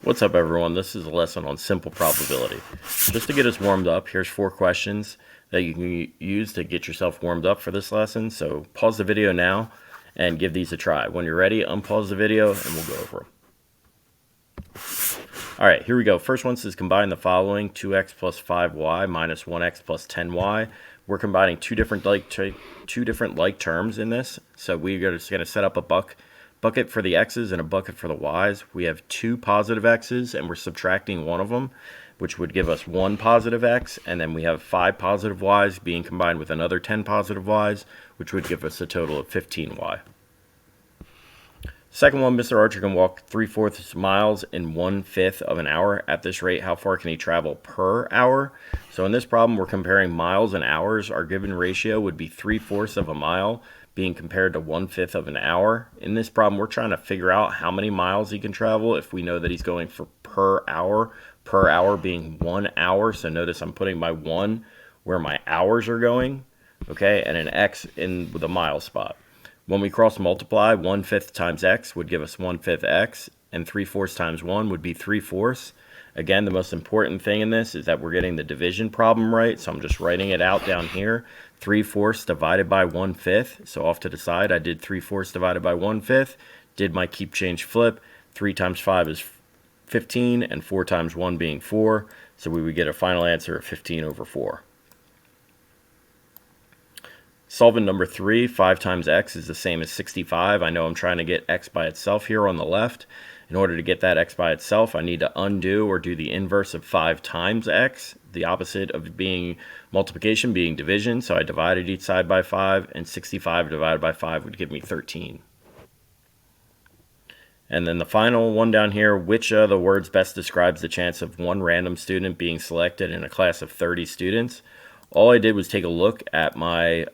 What's up, everyone? This is a lesson on simple probability. Just to get us warmed up, here's 4 questions that you can use to get yourself warmed up for this lesson. So pause the video now and give these a try. When you're ready, unpause the video and we'll go over them. All right, here we go. First one says combine the following: 2x plus 5y minus 1x plus 10y. We're combining two different like terms in this. So we're just going to set up a bucket for the x's and a bucket for the y's. We have 2 positive x's and we're subtracting one of them, which would give us 1 positive x, and then we have 5 positive y's being combined with another 10 positive y's, which would give us a total of 15y. Second one, Mr. Archer can walk 3/4 miles in 1/5 of an hour. At this rate, how far can he travel per hour? So in this problem, we're comparing miles and hours. Our given ratio would be 3/4 of a mile being compared to 1/5 of an hour. In this problem, we're trying to figure out how many miles he can travel if we know that he's going for per hour being 1 hour. So notice I'm putting my 1 where my hours are going, okay, and an x in the mile spot. When we cross multiply, 1/5 times x would give us 1/5 x, and 3/4 times 1 would be 3/4. Again, the most important thing in this is that we're getting the division problem right, so I'm just writing it out down here. 3/4 divided by 1/5, so off to the side I did 3/4 divided by 1/5, did my keep change flip. 3 times 5 is 15, and 4 times 1 being 4, so we would get a final answer of 15/4. Solvent number 3, 5 times x is the same as 65. I know I'm trying to get x by itself here on the left. In order to get that x by itself, I need to undo or do the inverse of 5 times x, the opposite of being multiplication being division. So I divided each side by 5, and 65 divided by 5 would give me 13. And then the final one down here, which of the words best describes the chance of one random student being selected in a class of 30 students? All I did was take a look at my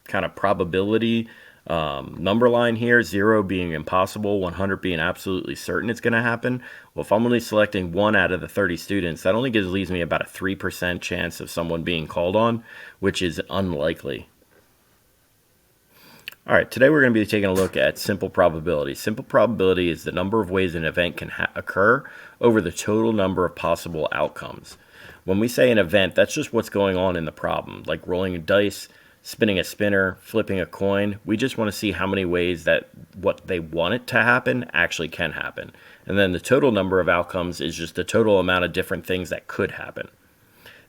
kind of probability number line here, 0 being impossible, 100 being absolutely certain it's going to happen. Well, if I'm only selecting 1 out of the 30 students, that only leaves me about a 3% chance of someone being called on, which is unlikely. All right, today we're going to be taking a look at simple probability. Simple probability is the number of ways an event can occur over the total number of possible outcomes. When we say an event, that's just what's going on in the problem, like rolling a dice, spinning a spinner, flipping a coin. We just want to see how many ways that what they want it to happen actually can happen. And then the total number of outcomes is just the total amount of different things that could happen.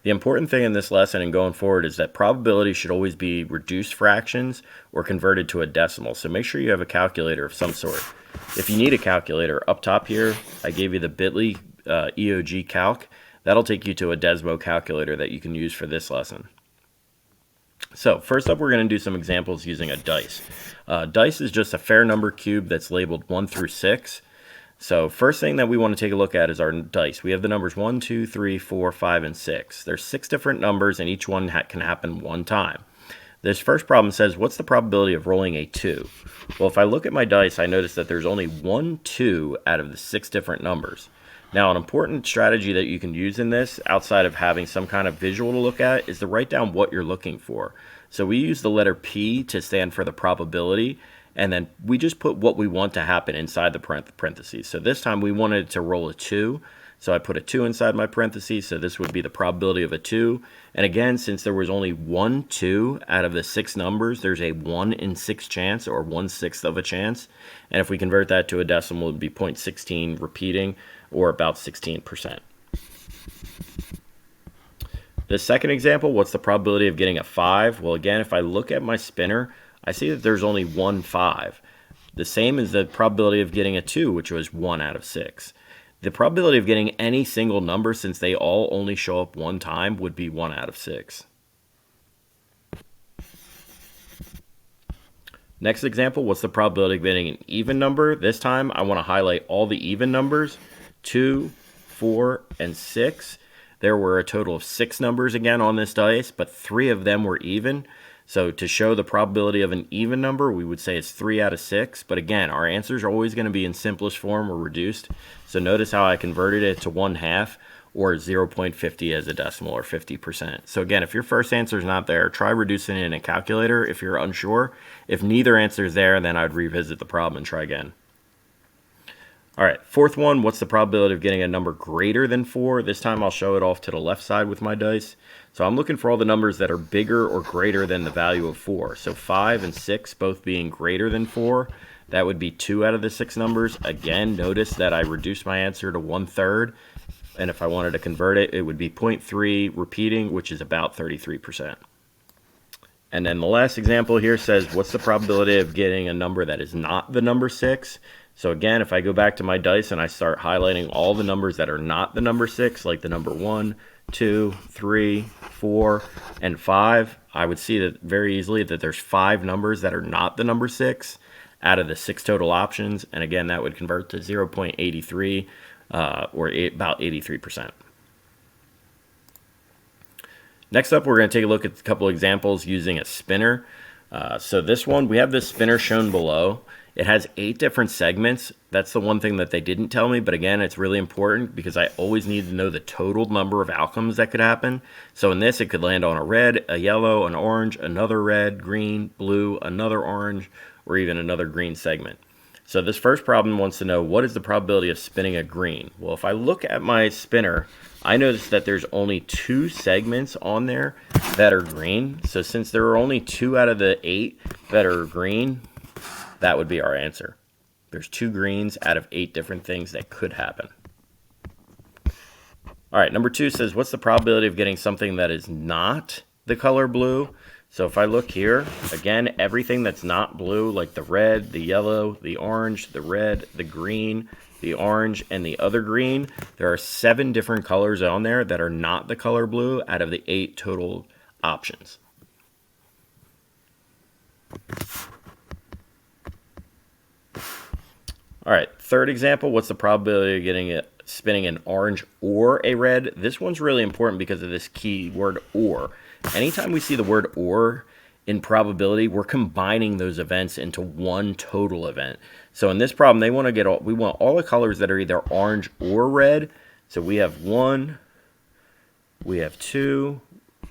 The important thing in this lesson and going forward is that probability should always be reduced fractions or converted to a decimal. So make sure you have a calculator of some sort. If you need a calculator, up top here, I gave you the Bitly EOG Calc. That'll take you to a Desmo calculator that you can use for this lesson. So first up, we're going to do some examples using a dice. Dice is just a fair number cube that's labeled 1 through 6. So first thing that we want to take a look at is our dice. We have the numbers 1, 2, 3, 4, 5, and 6. There's 6 different numbers, and each one can happen one time. This first problem says, what's the probability of rolling a 2? Well, if I look at my dice, I notice that there's only 1 2 out of the 6 different numbers. Now, an important strategy that you can use in this, outside of having some kind of visual to look at, is to write down what you're looking for. So we use the letter P to stand for the probability, and then we just put what we want to happen inside the parentheses. So this time we wanted to roll a 2, so I put a 2 inside my parentheses, so this would be the probability of a 2. And again, since there was only 1 2 out of the 6 numbers, there's a 1 in 6 chance, or 1/6 of a chance. And if we convert that to a decimal, it would be 0.16 repeating, or about 16%. The second example, what's the probability of getting a 5? Well, again, if I look at my spinner, I see that there's only 1 5. The same as the probability of getting a 2, which was 1 out of 6. The probability of getting any single number, since they all only show up one time, would be 1 out of 6. Next example, what's the probability of getting an even number? This time, I want to highlight all the even numbers, 2, 4, and 6. There were a total of 6 numbers again on this dice, but 3 of them were even. So to show the probability of an even number, we would say it's 3 out of 6. But again, our answers are always going to be in simplest form or reduced. So notice how I converted it to 1/2 or 0.50 as a decimal, or 50%. So again, if your first answer is not there, try reducing it in a calculator if you're unsure. If neither answer is there, then I'd revisit the problem and try again. All right, fourth one, what's the probability of getting a number greater than 4? This time I'll show it off to the left side with my dice. So I'm looking for all the numbers that are bigger or greater than the value of 4. So 5 and 6 both being greater than 4. That would be 2 out of the 6 numbers. Again, notice that I reduced my answer to 1/3. And if I wanted to convert it, it would be 0.3 repeating, which is about 33%. And then the last example here says, what's the probability of getting a number that is not the number 6? So again, if I go back to my dice and I start highlighting all the numbers that are not the number 6, like the number 1, 2, 3, 4, and 5, I would see that very easily that there's 5 numbers that are not the number 6 out of the 6 total options. And again, that would convert to 0.83 or about 83%. Next up, we're going to take a look at a couple examples using a spinner. So this one, we have this spinner shown below. It has 8 different segments. That's the one thing that they didn't tell me, but again, it's really important because I always need to know the total number of outcomes that could happen. So in this, it could land on a red, a yellow, an orange, another red, green, blue, another orange, or even another green segment. So this first problem wants to know, what is the probability of spinning a green? Well, if I look at my spinner, I notice that there's only 2 segments on there that are green. So since there are only 2 out of the 8 that are green, that would be our answer. There's 2 greens out of 8 different things that could happen. All right, number 2 says, what's the probability of getting something that is not the color blue? So if I look here, again, everything that's not blue, like the red, the yellow, the orange, the red, the green, the orange, and the other green, there are 7 different colors on there that are not the color blue out of the 8 total options. All right, third example, what's the probability of getting it spinning an orange or a red? This one's really important because of this key word or. Anytime we see the word or in probability, we're combining those events into one total event. So in this problem, we want all the colors that are either orange or red. So we have 1, we have 2,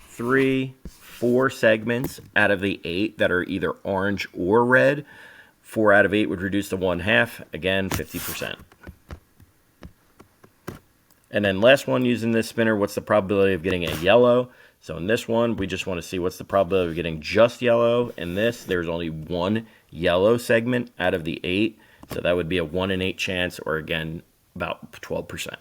3, 4 segments out of the 8 that are either orange or red. 4 out of 8 would reduce to 1/2, again, 50%. And then last one using this spinner, what's the probability of getting a yellow? So in this one, we just want to see what's the probability of getting just yellow. In this, there's only 1 yellow segment out of the 8. So that would be a 1 in 8 chance, or again, about 12%.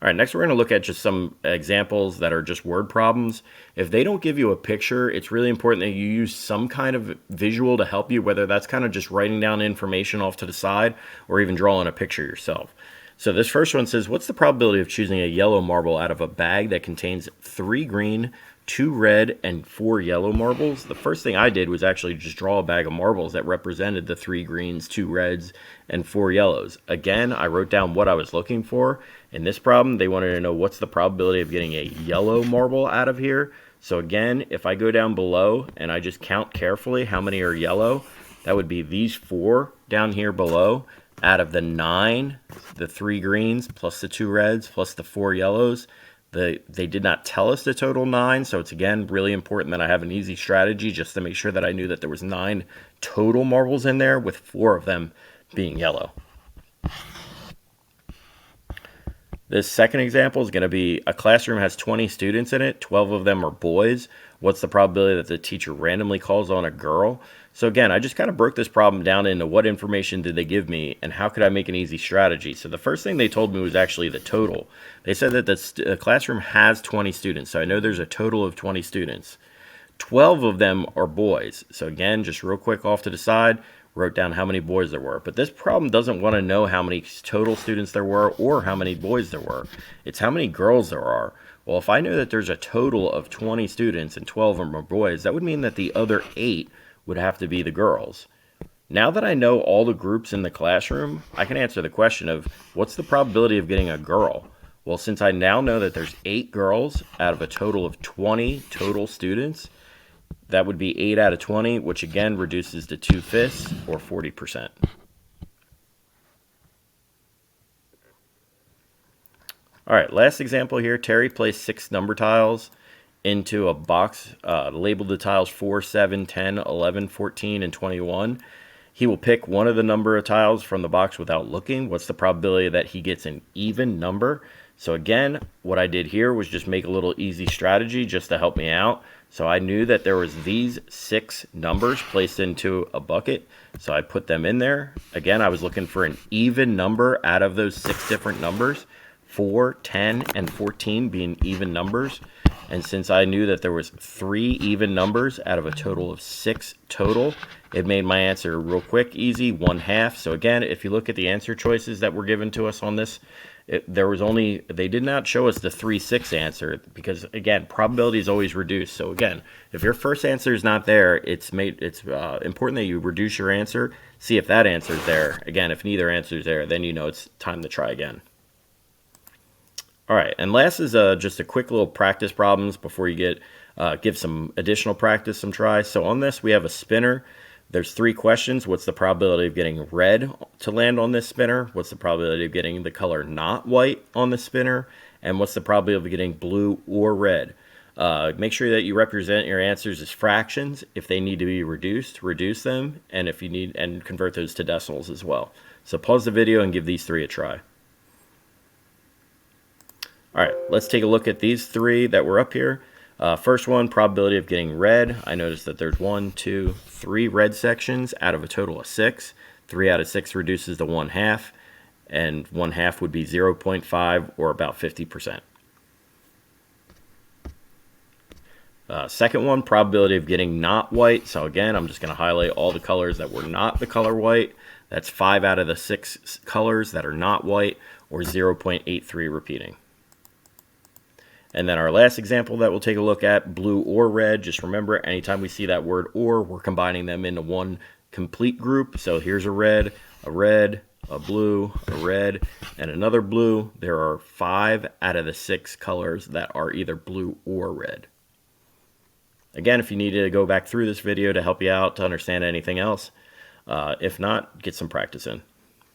All right, next we're going to look at just some examples that are just word problems. If they don't give you a picture, it's really important that you use some kind of visual to help you, whether that's kind of just writing down information off to the side or even drawing a picture yourself. So this first one says, what's the probability of choosing a yellow marble out of a bag that contains 3 green, 2 red, and 4 yellow marbles? The first thing I did was actually just draw a bag of marbles that represented the 3 greens, 2 reds, and 4 yellows. Again, I wrote down what I was looking for. In this problem, they wanted to know what's the probability of getting a yellow marble out of here. So again, if I go down below and I just count carefully how many are yellow, that would be these 4 down here below. Out of the 9, the 3 greens plus the 2 reds plus the 4 yellows, they did not tell us the total 9, so it's again really important that I have an easy strategy just to make sure that I knew that there was 9 total marbles in there, with 4 of them being yellow. This second example is going to be a classroom has 20 students in it, 12 of them are boys. What's the probability that the teacher randomly calls on a girl? So again, I just kind of broke this problem down into what information did they give me and how could I make an easy strategy. So the first thing they told me was actually the total. They said that the classroom has 20 students, so I know there's a total of 20 students. 12 of them are boys. So again, just real quick off to the side, wrote down how many boys there were. But this problem doesn't want to know how many total students there were or how many boys there were. It's how many girls there are. Well, if I know that there's a total of 20 students and 12 of them are boys, that would mean that the other 8 would have to be the girls. Now that I know all the groups in the classroom, I can answer the question of what's the probability of getting a girl? Well, since I now know that there's 8 girls out of a total of 20 total students, that would be 8 out of 20, which again reduces to 2/5 or 40%. All right, last example here. Terry placed 6 number tiles into a box, labeled the tiles 4, 7, 10, 11, 14, and 21. He will pick one of the number of tiles from the box without looking. What's the probability that he gets an even number? So again, what I did here was just make a little easy strategy just to help me out. So I knew that there was these 6 numbers placed into a bucket. So I put them in there. Again, I was looking for an even number out of those 6 different numbers. 4, 10, and 14 being even numbers. And since I knew that there was 3 even numbers out of a total of 6 total, it made my answer real quick, easy, 1/2. So again, if you look at the answer choices that were given to us on this, they did not show us the 3/6 answer because again, probability is always reduced. So again, if your first answer is not there, it's important that you reduce your answer, see if that answer is there. Again, if neither answer is there, then you know it's time to try again. All right, and last is just a quick little practice problems before you give some additional practice some tries. So on this, we have a spinner. There's 3 questions. What's the probability of getting red to land on this spinner? What's the probability of getting the color not white on the spinner? And what's the probability of getting blue or red? Make sure that you represent your answers as fractions. If they need to be reduced, reduce them. And if you need, and convert those to decimals as well. So pause the video and give these 3 a try. All right, let's take a look at these 3 that were up here. First one, probability of getting red. I noticed that there's 1, 2, 3 red sections out of a total of 6. 3 out of 6 reduces to 1/2, and 1/2 would be 0.5 or about 50%. Second one, probability of getting not white. So again, I'm just going to highlight all the colors that were not the color white. That's 5 out of the 6 colors that are not white, or 0.83 repeating. And then our last example that we'll take a look at, blue or red. Just remember, anytime we see that word or, we're combining them into one complete group. So here's a red, a blue, a red, and another blue. There are 5 out of the 6 colors that are either blue or red. Again, if you need to go back through this video to help you out to understand anything else, if not, get some practice in.